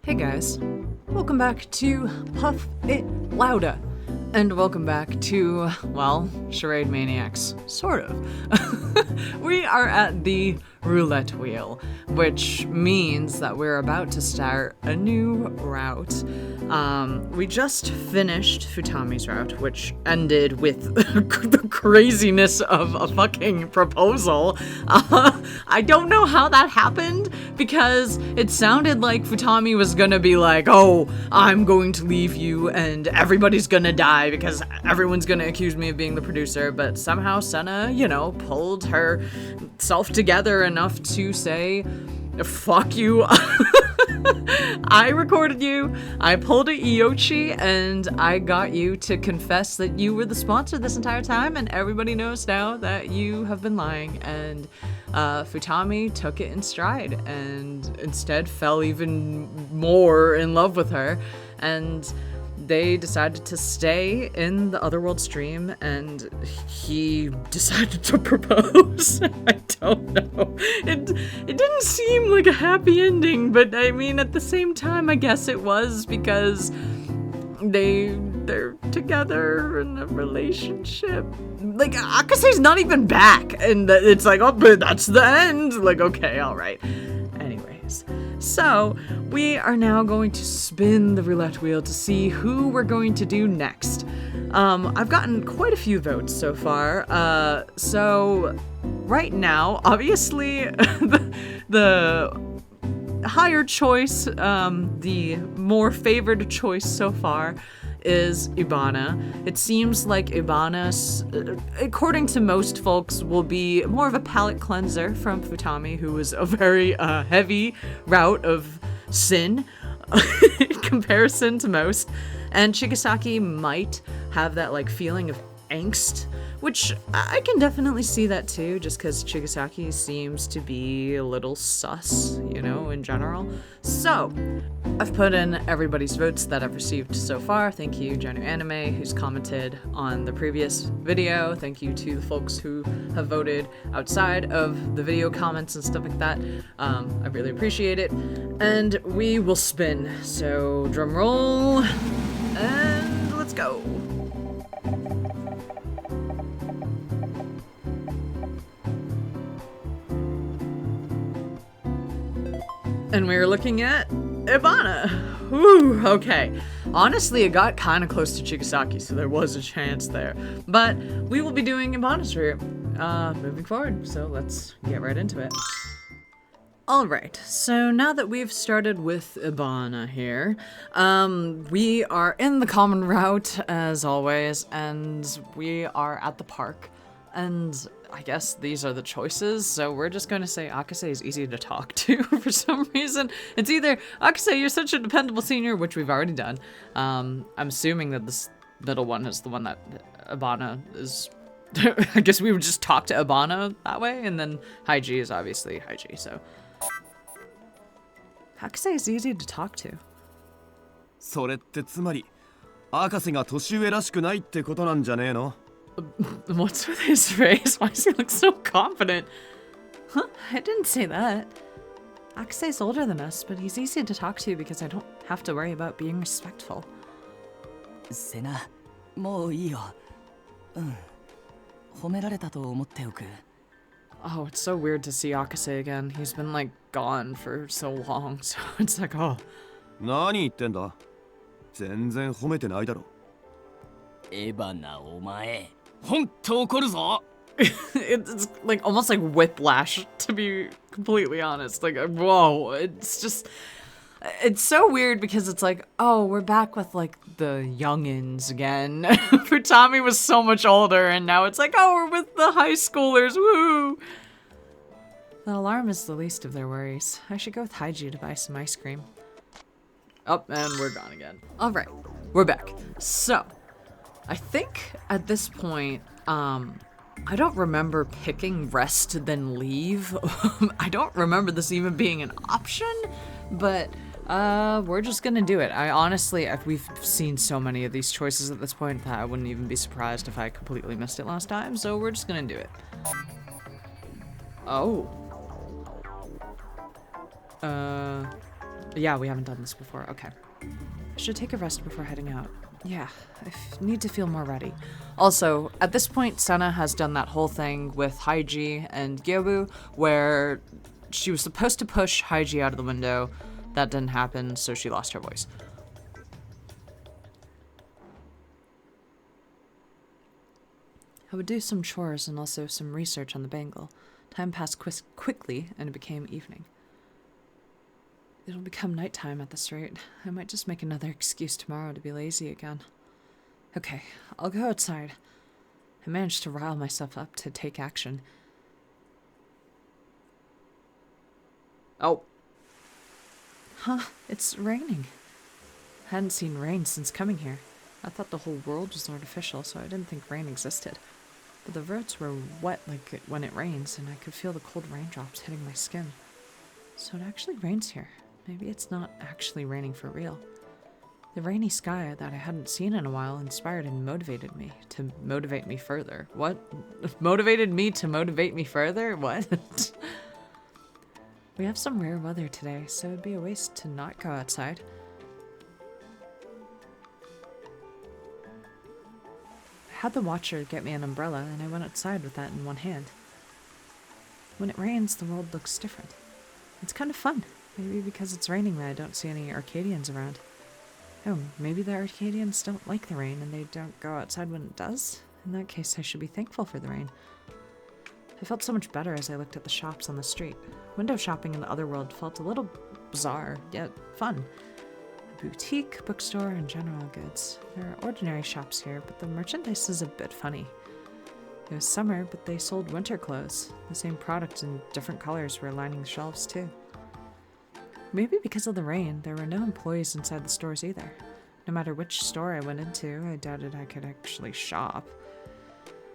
Hey guys, welcome back to Puff It Louder, and welcome back to, well, Charade Maniacs, sort of. We are at the roulette wheel, which means that we're about to start a new route. We just finished Futami's route, which ended with the craziness of a fucking proposal. I don't know how that happened, because it sounded like Futami was gonna be like, oh, I'm going to leave you and everybody's gonna die because everyone's gonna accuse me of being the producer, but somehow Senna, pulled herself together enough to say, fuck you. I recorded you, I pulled a Iochi, and I got you to confess that you were the sponsor this entire time, and everybody knows now that you have been lying, and Futami took it in stride, and instead fell even more in love with her, and they decided to stay in the Otherworld stream, and he decided to propose. I don't know. It didn't seem like a happy ending, but I mean, at the same time, I guess it was, because they're together in a relationship. Like, Akase's not even back, and it's like, oh, but that's the end. Like, okay, all right. Anyways, so we are now going to spin the roulette wheel to see who we're going to do next. I've gotten quite a few votes so far. So right now, obviously, the higher choice, the more favored choice so far is Ibana. It seems like Ibana, according to most folks, will be more of a palate cleanser from Futami, who was a very heavy route of sin in comparison to most. And Chigasaki might have that feeling of angst, which I can definitely see that too, just because Chigasaki seems to be a little sus, in general. So, I've put in everybody's votes that I've received so far. Thank you, Janu Anime, who's commented on the previous video. Thank you to the folks who have voted outside of the video comments and stuff like that. I really appreciate it. And we will spin. So, drum roll, and let's go. And we were looking at Ibana. Whew, okay. Honestly, it got kind of close to Chigasaki, so there was a chance there. But we will be doing Ibana's route moving forward, so let's get right into it. Alright, so now that we've started with Ibana here, we are in the common route, as always, and we are at the park. And I guess these are the choices, so we're just going to say Akase is easy to talk to for some reason. It's either, Akase, you're such a dependable senior, which we've already done. I'm assuming that this middle one is the one that Ibana is... I guess we would just talk to Ibana that way, and then Haiji is obviously Haiji, so... Akase is easy to talk to. それってつまり、博士が年上らしくないってことなんじゃねえの? What's with his face? Why does he look so confident? Huh? I didn't say that. Akase's older than us, but he's easy to talk to because I don't have to worry about being respectful. Sena, もういいよ。褒められたと思っておく。 Oh, it's so weird to see Akase again. He's been gone for so long, so it's like, oh. 何言ってんだ? 全然褒めてないだろ。エバナお前。 本当怒るぞ It's almost like whiplash, to be completely honest. Whoa, it's just... It's so weird because it's oh, we're back with the youngins again. Futami was so much older, and now it's oh, we're with the high schoolers, woo! The alarm is the least of their worries. I should go with Haiji to buy some ice cream. Oh, and we're gone again. Alright, we're back. So... I think at this point, I don't remember picking rest then leave. I don't remember this even being an option, but we're just gonna do it. I honestly, we've seen so many of these choices at this point that I wouldn't even be surprised if I completely missed it last time, so we're just gonna do it. Oh. Yeah, we haven't done this before. Okay. I should take a rest before heading out. Yeah, need to feel more ready. Also, at this point, Senna has done that whole thing with Haiji and Gyobu, where she was supposed to push Haiji out of the window. That didn't happen, so she lost her voice. I would do some chores and also some research on the bangle. Time passed quickly, and it became evening. It'll become nighttime at this rate. I might just make another excuse tomorrow to be lazy again. Okay, I'll go outside. I managed to rile myself up to take action. Oh. Huh, it's raining. I hadn't seen rain since coming here. I thought the whole world was artificial, so I didn't think rain existed. But the roads were wet like when it rains, and I could feel the cold raindrops hitting my skin. So it actually rains here. Maybe it's not actually raining for real. The rainy sky that I hadn't seen in a while inspired and motivated me to motivate me further. What? Motivated me to motivate me further? What? We have some rare weather today, so it'd be a waste to not go outside. I had the watcher get me an umbrella, and I went outside with that in one hand. When it rains, the world looks different. It's kind of fun. Maybe because it's raining that I don't see any Arcadians around. Oh, maybe the Arcadians don't like the rain and they don't go outside when it does? In that case, I should be thankful for the rain. I felt so much better as I looked at the shops on the street. Window shopping in the other world felt a little bizarre, yet fun. A boutique, bookstore, and general goods. There are ordinary shops here, but the merchandise is a bit funny. It was summer, but they sold winter clothes. The same product in different colors were lining the shelves, too. Maybe because of the rain, there were no employees inside the stores either. No matter which store I went into, I doubted I could actually shop.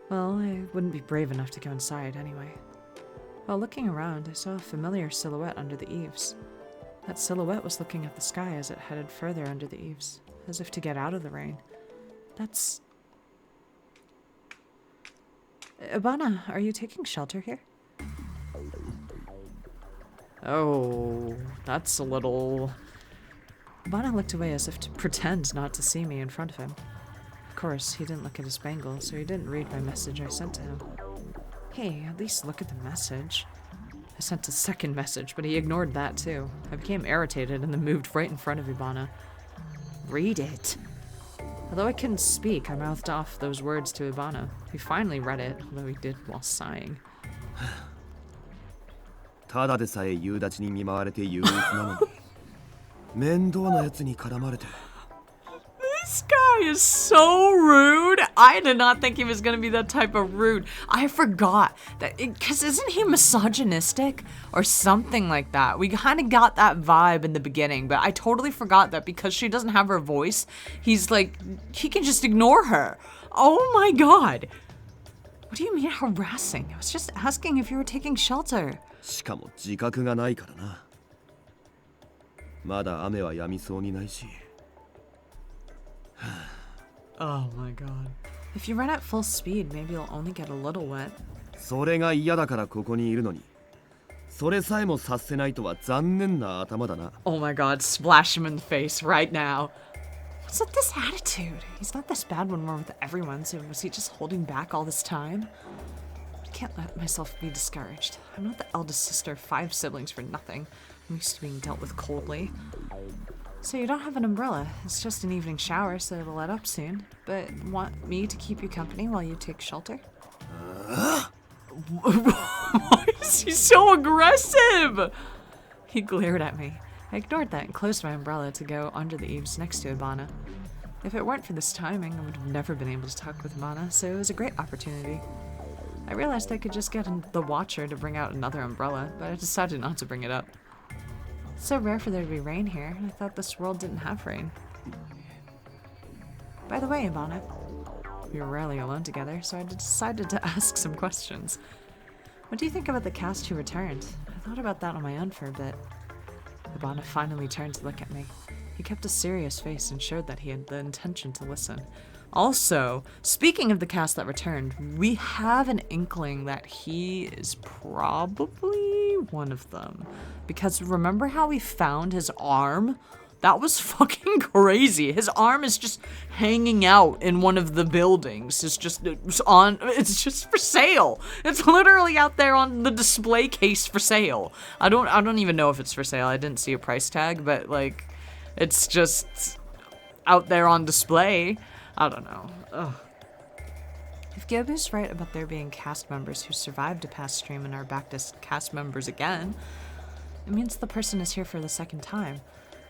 Well, I wouldn't be brave enough to go inside anyway. While looking around, I saw a familiar silhouette under the eaves. That silhouette was looking at the sky as it headed further under the eaves, as if to get out of the rain. That's... Ibana, are you taking shelter here? Oh, that's a little... Ibana looked away as if to pretend not to see me in front of him. Of course, he didn't look at his bangle, so he didn't read my message I sent to him. Hey, at least look at the message. I sent a second message, but he ignored that too. I became irritated and then moved right in front of Ibana. Read it. Although I couldn't speak, I mouthed off those words to Ibana. He finally read it, although he did while sighing. ただでさえ夕立に見舞われて憂鬱なのに面倒なやつに絡まれて This guy is so rude. I did not think he was going to be that type of rude. I forgot that because isn't he misogynistic or something like that? We kind of got that vibe in the beginning, but I totally forgot that because she doesn't have her voice, he's like, he can just ignore her. Oh my god. What do you mean harassing? I was just asking if you were taking shelter. しかも自覚がないからなまだ雨は止みそうにないし Oh my god. If you run at full speed, maybe you'll only get a little wet. それが嫌だからここにいるのにそれさえもさせないとは残念な頭だな Oh my god, splash him in the face right now. What's with this attitude? He's not this bad when we're with everyone, so was he just holding back all this time? I can't let myself be discouraged. I'm not the eldest sister of 5 siblings for nothing. I'm used to being dealt with coldly. So you don't have an umbrella. It's just an evening shower, so it'll let up soon. But want me to keep you company while you take shelter? Why is he so aggressive? He glared at me. I ignored that and closed my umbrella to go under the eaves next to Ibana. If it weren't for this timing, I would have never been able to talk with Ibana, so it was a great opportunity. I realized I could just get the Watcher to bring out another umbrella, but I decided not to bring it up. It's so rare for there to be rain here. I thought this world didn't have rain. By the way, Ibana, we were rarely alone together, so I decided to ask some questions. What do you think about the cast who returned? I thought about that on my own for a bit. Ibana finally turned to look at me. He kept a serious face and showed that he had the intention to listen. Also, speaking of the cast that returned, we have an inkling that he is probably one of them. Because remember how we found his arm? That was fucking crazy. His arm is just hanging out in one of the buildings. It's just for sale. It's literally out there on the display case for sale. I don't even know if it's for sale. I didn't see a price tag, but like it's just out there on display. I don't know. Ugh. If Gyobu's right about there being cast members who survived a past stream and are back as cast members again, it means the person is here for the second time.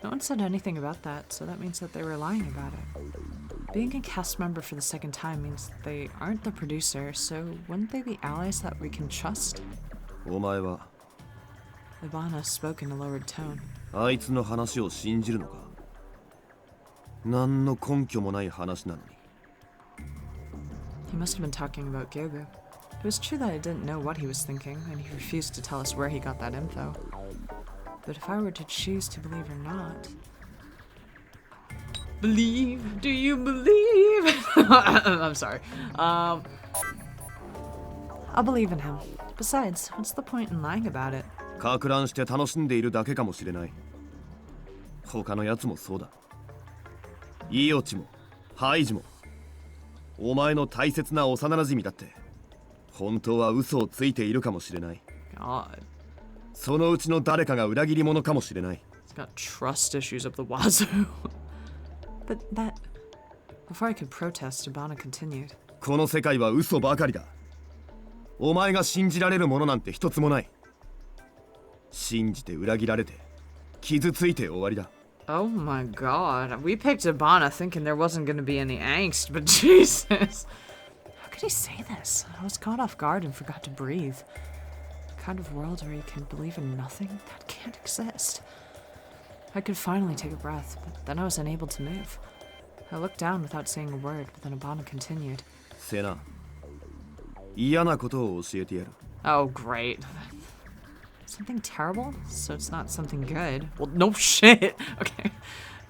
No one said anything about that, so that means that they were lying about it. Being a cast member for the second time means they aren't the producer, so wouldn't they be allies that we can trust? お前は Ibana spoke in a lowered tone. あいつの話を信じるのか何の根拠もない話なのに He must have been talking about Gyobu. It was true that I didn't know what he was thinking, and he refused to tell us where he got that info. But if I were to choose to believe or not... Believe? Do you believe? I'm sorry. I'll believe in him. Besides, what's the point in lying about it? か乱して楽しんでいるだけかもしれない他のやつもそうだイオチもハイジもお前の大切な幼馴染だって本当は嘘をついているかもしれない God. そのうちの誰かが裏切り者かもしれない He's got trust issues up the wazoo. But that... Before I could protest, Ibana continued. この世界は嘘ばかりだお前が信じられるものなんて一つもない信じて裏切られて傷ついて終わりだ Oh my god. We picked Ibana thinking there wasn't going to be any angst, but Jesus. How could he say this? I was caught off guard and forgot to breathe. The kind of world where you can believe in nothing? That can't exist. I could finally take a breath, but then I was unable to move. I looked down without saying a word, but then Ibana continued. セナ嫌なことを教えてやる Oh, great. Something terrible? So it's not something good. Well, no shit. Okay.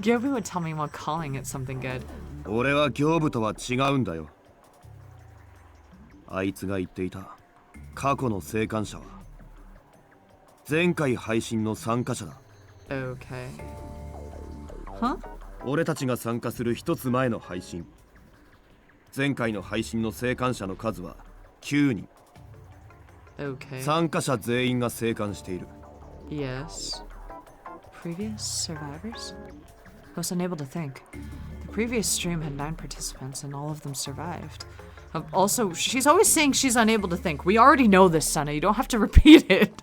Gyobu would tell me while calling it something good. 俺は業務とは違うんだよあいつが言っていた過去の生還者は前回配信の参加者だ Okay. Huh? 俺たちが参加する一つ前の配信前回の配信の生還者の数は9人 Okay. 参加者全員が生還している Yes. Previous survivors? I was unable to think. The previous stream had 9 participants and all of them survived. Also, she's always saying she's unable to think. We already know this, Sana. You don't have to repeat it.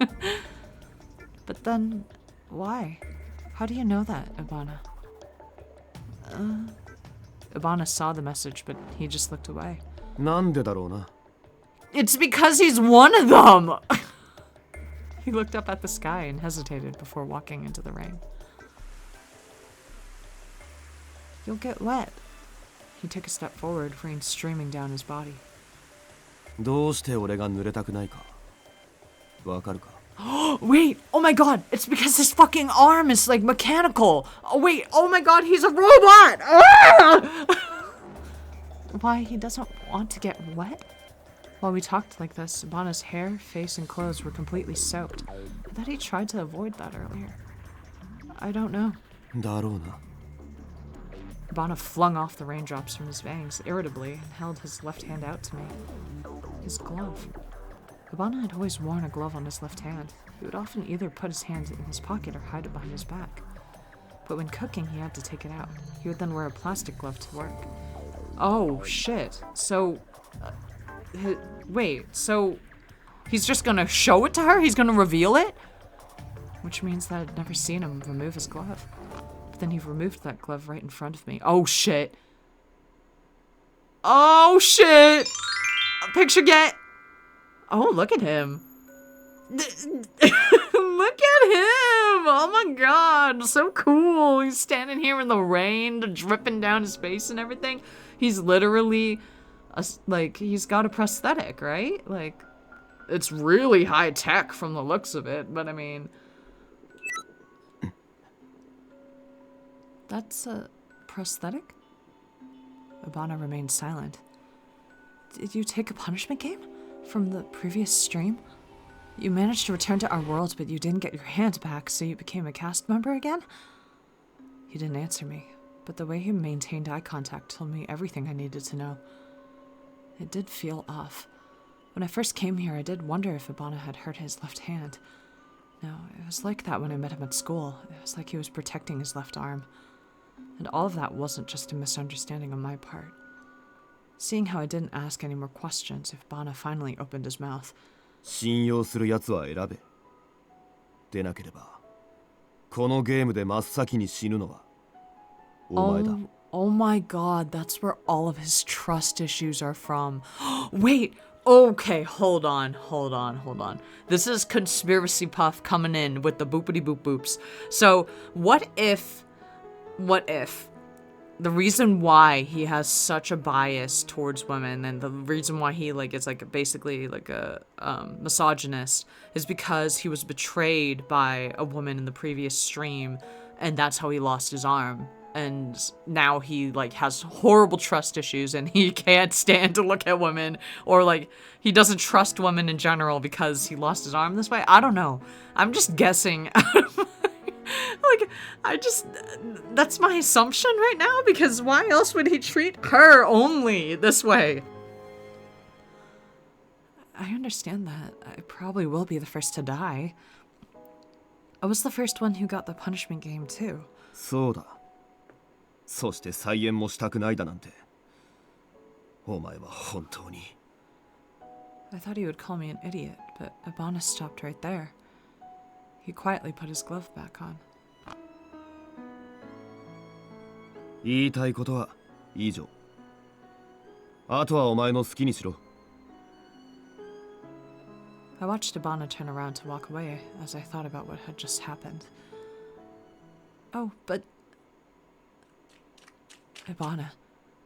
But then, why? How do you know that, Ibana? Ibana saw the message, but he just looked away. なんでだろうな It's because he's one of them! He looked up at the sky and hesitated before walking into the rain. You'll get wet. He took a step forward, rain streaming down his body. どうして俺が濡れたくないかわかるか Wait! Oh my god! It's because his fucking arm is like mechanical! Oh wait! Oh my god! He's a robot! Ah! Why, he doesn't want to get wet? While we talked like this, Ibana's hair, face, and clothes were completely soaked. I thought he tried to avoid that earlier. I don't know. だろうな Ibana flung off the raindrops from his bangs irritably and held his left hand out to me. His glove. Ibana had always worn a glove on his left hand. He would often either put his hand in his pocket or hide it behind his back. But when cooking, he had to take it out. He would then wear a plastic glove to work. Oh, shit. So... wait, so... He's just gonna show it to her? He's gonna reveal it? Which means that I'd never seen him remove his glove. But then he removed that glove right in front of me. Oh, shit. Oh, shit! Picture get... Oh, look at him. Look at him! Oh my god, so cool. He's standing here in the rain, dripping down his face and everything. He's literally, like, he's got a prosthetic, right? Like, it's really high tech from the looks of it, but I mean... That's a prosthetic? Ibana remained silent. Did you take a punishment game? From the previous stream? You managed to return to our world, but you didn't get your hand back, so you became a cast member again? He didn't answer me, but the way he maintained eye contact told me everything I needed to know. It did feel off. When I first came here, I did wonder if Ibana had hurt his left hand. No, it was like that when I met him at school. It was like he was protecting his left arm. And all of that wasn't just a misunderstanding on my part. Seeing how I didn't ask any more questions, Ibana finally opened his mouth. 信用するやつは選べ。でなければ、このゲームで真っ先に死ぬのはお前だ。Oh my god, that's where all of his trust issues are from. Wait, okay, hold on. This is Conspiracy Puff coming in with the boopity boop boops. So, what if the reason why he has such a bias towards women and the reason why he is basically a misogynist is because he was betrayed by a woman in the previous stream, and that's how he lost his arm. And now he has horrible trust issues and he can't stand to look at women, or he doesn't trust women in general because he lost his arm this way. I don't know. I'm just guessing. That's my assumption right now, because why else would he treat her only this way? I understand that. I probably will be the first to die. I was the first one who got the punishment game too. そうだ。そして再演もしたくないだなんて。お前は本当に。I thought he would call me an idiot, but Ibana stopped right there. He quietly put his glove back on. 言いたいことは以上。あとはお前の好きにしろ。I watched Ibana turn around to walk away as I thought about what had just happened. Oh, but... Ibana.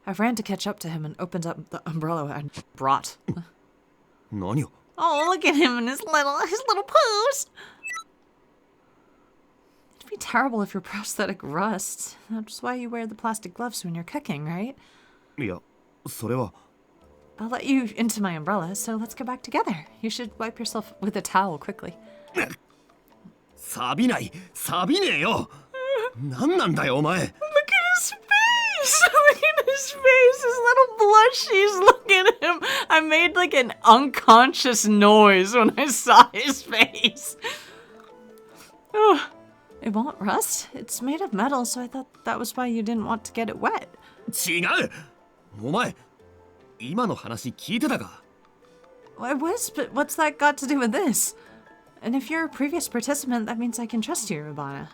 I ran to catch up to him and opened up the umbrella I'd brought. 何を? Oh, look at him and his little pose! It'd be terrible if your prosthetic rusts. That's why you wear the plastic gloves when you're cooking, right? いや、それは。I'll let you into my umbrella, so let's go back together. You should wipe yourself with a towel quickly. 錆びねえよ。何なんだよお前。 Look at his face! Look at his face! His little blushies! Look at him! I made an unconscious noise when I saw his face. Oh, it won't rust. It's made of metal, so I thought that was why you didn't want to get it wet. 違う。お前、今の話聞いてたか? I was, but what's that got to do with this? And if you're a previous participant, that means I can trust you, Ibana.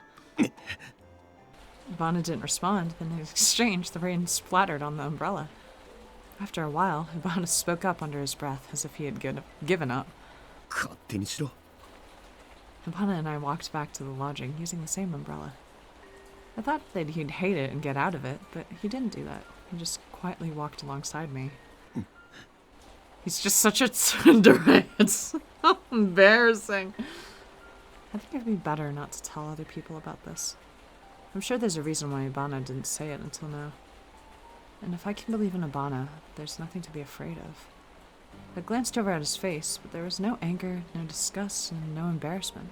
Ibana didn't respond, but in exchange, the rain splattered on the umbrella. After a while, Ibana spoke up under his breath, as if he had given up. 勝手にしろ。 Ibana and I walked back to the lodging using the same umbrella. I thought that he'd hate it and get out of it, but he didn't do that. He just quietly walked alongside me. He's just such a tsundere. It's so embarrassing. I think it'd be better not to tell other people about this. I'm sure there's a reason why Ibana didn't say it until now. And if I can believe in Ibana, there's nothing to be afraid of. I glanced over at his face, but there was no anger, no disgust, and no embarrassment.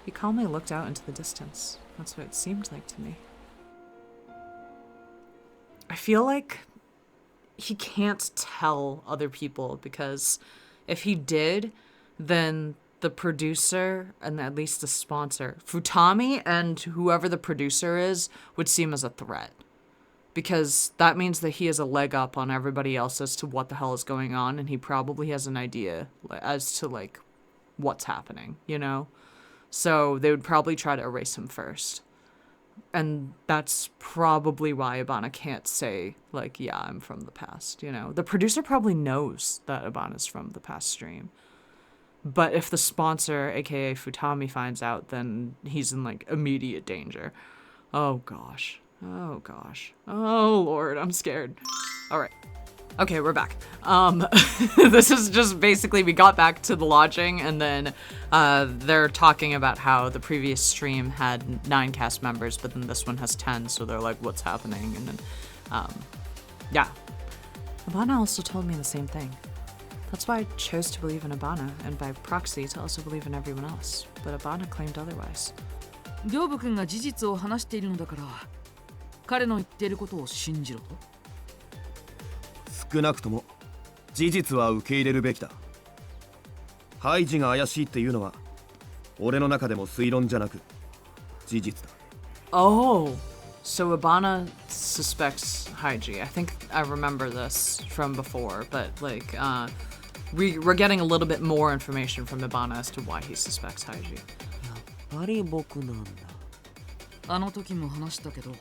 He calmly looked out into the distance. That's what it seemed like to me. I feel like he can't tell other people, because if he did, then the producer and at least the sponsor, Futami and whoever the producer is, would see him as a threat. Because that means that he has a leg up on everybody else as to what the hell is going on, and he probably has an idea as to what's happening, you know? So they would probably try to erase him first. And that's probably why Ibana can't say, yeah, I'm from the past, you know? The producer probably knows that Ibana's from the past stream. But if the sponsor, aka Futami, finds out, then he's in, immediate danger. Oh, gosh. Oh, gosh. Oh, Lord, I'm scared. All right. Okay, we're back. This is just basically, we got back to the lodging, and then they're talking about how the previous stream had 9 cast members, but then this one has 10, so they're like, what's happening? And then, yeah. Ibana also told me the same thing. That's why I chose to believe in Abana, and by proxy to also believe in everyone else. But Abana claimed otherwise. 行部君が事実を話しているのだから彼の言っていることを信じろと。少なくとも事実は受け入れるべきだ。ハイジが怪しいっていうのは俺の中でも推論じゃなく事実だ。 Oh, so Abana suspects Haiji. I think I remember this from before, but like, we're getting a little bit more information from Abana as to why he suspects Haiji. やっぱり僕なんだ。あの時も話したけど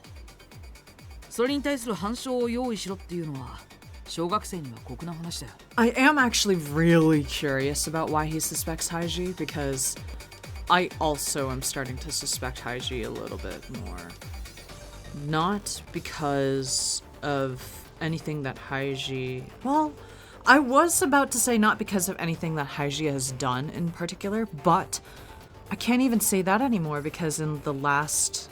それに対する反証を用意しろっていうのは小学生には酷な話だよ。 I am actually really curious about why he suspects Haiji, because I also am starting to suspect Haiji a little bit more. Not because of anything that Haiji... Well, I was about to say not because of anything that Haiji has done in particular, but I can't even say that anymore because in the last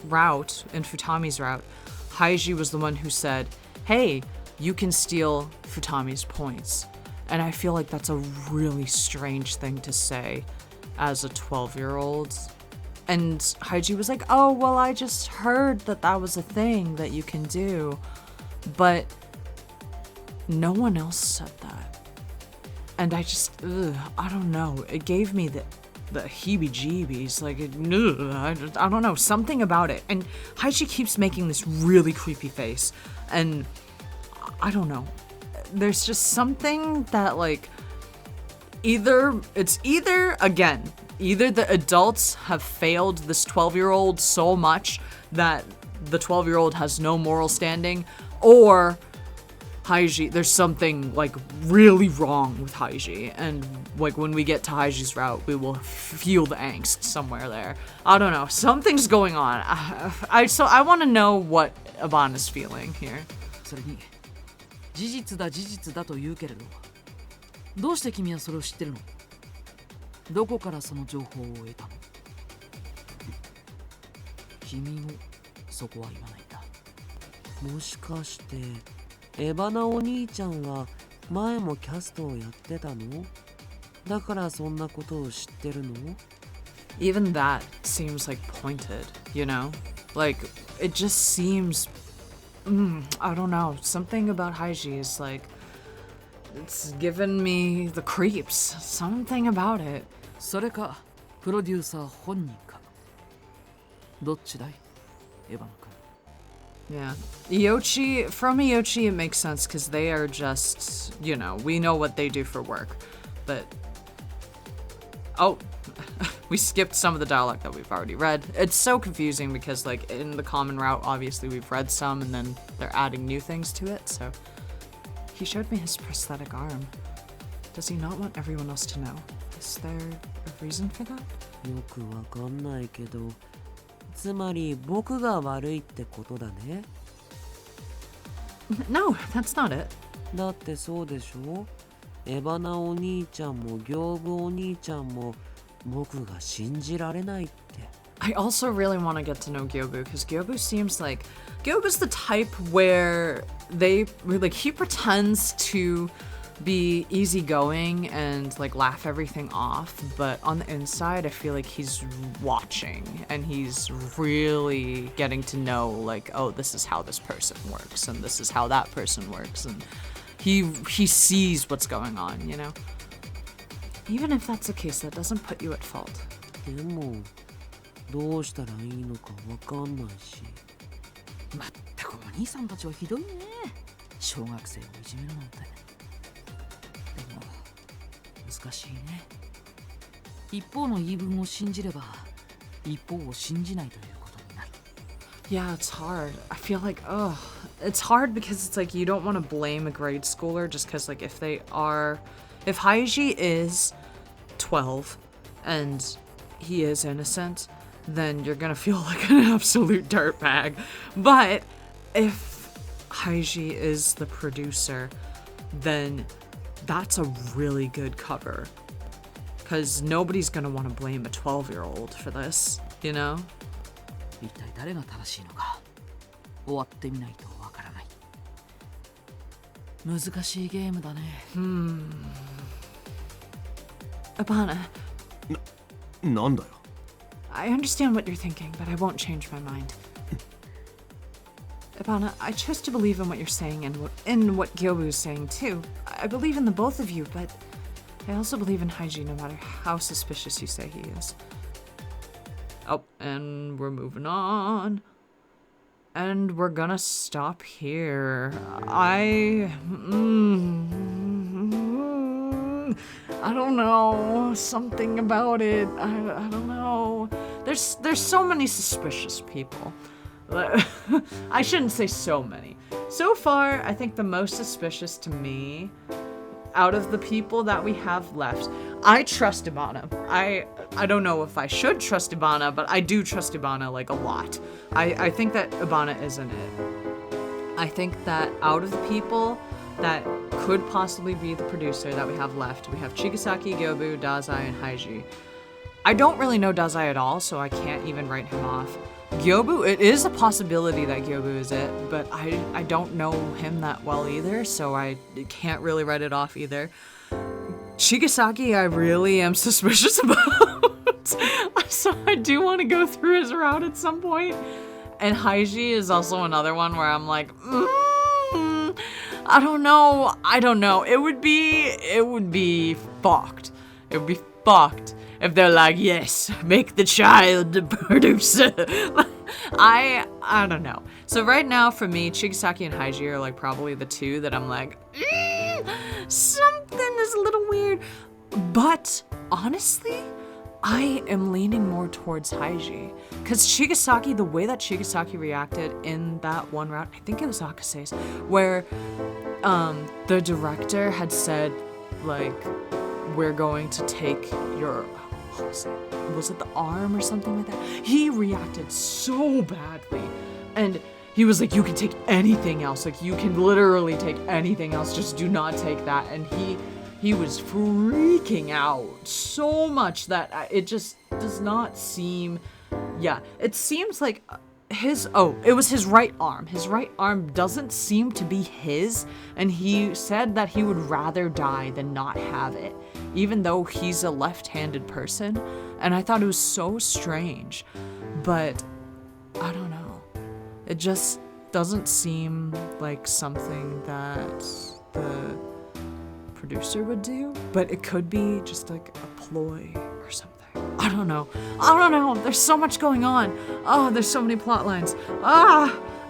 route, in Futami's route, Haiji was the one who said, hey, you can steal Futami's points. And I feel like that's a really strange thing to say as a 12-year-old. And Haiji was like, oh, well, I just heard that that was a thing that you can do. But no one else said that. And I just, I don't know. It gave me the heebie-jeebies. Like, I don't know. Something about it. And Haiji keeps making this really creepy face. And I don't know. There's just something that, like, either the adults have failed this 12-year-old so much that the 12-year-old has no moral standing, or Haiji, there's something, like, really wrong with Haiji, and, like, when we get to Haiji's route, we will feel the angst somewhere there. I don't know. Something's going on. So I want to know what Abana's feeling here. それに事実だと言うけれどどうして君はそれを知ってるの？どこからその情報を得たの？君もそこは言わないんだ。もしかしてエバナお兄ちゃんは前もキャストをやってたの？だからそんなことを知ってるの？ Even that seems like pointed, you know? Like, it just seems... I don't know. Something about Haiji is like... It's given me the creeps. Something about it. それかプロデューサー本人かどっちだいエヴァン君。 Yeah. Iochi, from Iochi, it makes sense because they are just, you know, we know what they do for work. But... Oh, we skipped some of the dialogue that we've already read. It's so confusing because, like, in the common route, obviously we've read some and then they're adding new things to it, so... He showed me his prosthetic arm. Does he not want everyone else to know? Is there a reason for that? よくわかんないけど、つまり僕が悪いってことだね。No, that's not it. だってそうでしょ？エバナお兄ちゃんも行部お兄ちゃんも僕が信じられないって。I also really want to get to know Gyobu because Gyobu seems like... Gyobu's the type where he pretends to be easygoing and, like, laugh everything off, but on the inside, I feel like he's watching and he's really getting to know, like, oh, this is how this person works and this is how that person works, and he sees what's going on, you know? Even if that's the case, that doesn't put you at fault. でもどうしたらいいのかわかんないし。まったくお兄さんたちはひどいね。小学生をいじめるなんて。でも難しいね。一方の言い分を信じれば一方を信じないということになる。Yeah, it's hard. I feel like, it's hard because it's like you don't want to blame a grade schooler just because, like, if Haiji is 12 and he is innocent, then you're gonna feel like an absolute dirtbag. But if Haiji is the producer, then that's a really good cover. Because nobody's gonna want to blame a 12-year-old for this, you know? 一体誰が正しいのか終わってみないとわからない。難しいゲームだね。Abana, なんだよ。 I understand what you're thinking, but I won't change my mind. Abana, I choose to believe in what you're saying and in what Gyobu is saying too. I believe in the both of you, but I also believe in Haiji no matter how suspicious you say he is. Oh, and we're moving on. And we're gonna stop here. I don't know. Something about it. I don't know. There's so many suspicious people. I shouldn't say so many. So far, I think the most suspicious to me, out of the people that we have left, I trust Ibana. I don't know if I should trust Ibana, but I do trust Ibana like a lot. I think that Ibana isn't it. I think that out of the people that could possibly be the producer that we have left, we have Chigasaki, Gyobu, Dazai, and Haiji. I don't really know Dazai at all, so I can't even write him off. Gyobu, it is a possibility that Gyobu is it, but I don't know him that well either, so I can't really write it off either. Chigasaki, I really am suspicious about, so I do want to go through his route at some point. And Haiji is also another one where I'm like, I don't know. It would be fucked. It would be fucked if they're like, yes, make the child the producer. I don't know. So right now for me, Chigasaki and Haiji are like probably the two that I'm like, something is a little weird. But honestly, I am leaning more towards Haiji. Because Chigasaki, the way that Chigasaki reacted in that one route, I think it was Akase's, where the director had said, like, we're going to take your, was it the arm or something like that? He reacted so badly. And he was like, you can take anything else. Like, you can literally take anything else. Just do not take that. And he was freaking out so much that it just does not seem, yeah, it seems like it was his right arm. His right arm doesn't seem to be his, and he said that he would rather die than not have it, even though he's a left-handed person, and I thought it was so strange, but I don't know. It just doesn't seem like something that the producer would do, but it could be just like a ploy or something. I don't know. There's so much going on. Oh, there's so many plot lines.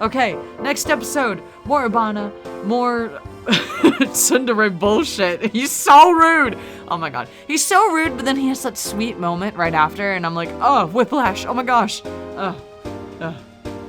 Okay, next episode, more Ibana, more tsundere bullshit. He's so rude. Oh my god. He's so rude, but then he has that sweet moment right after, and I'm like, oh, whiplash. Oh my gosh.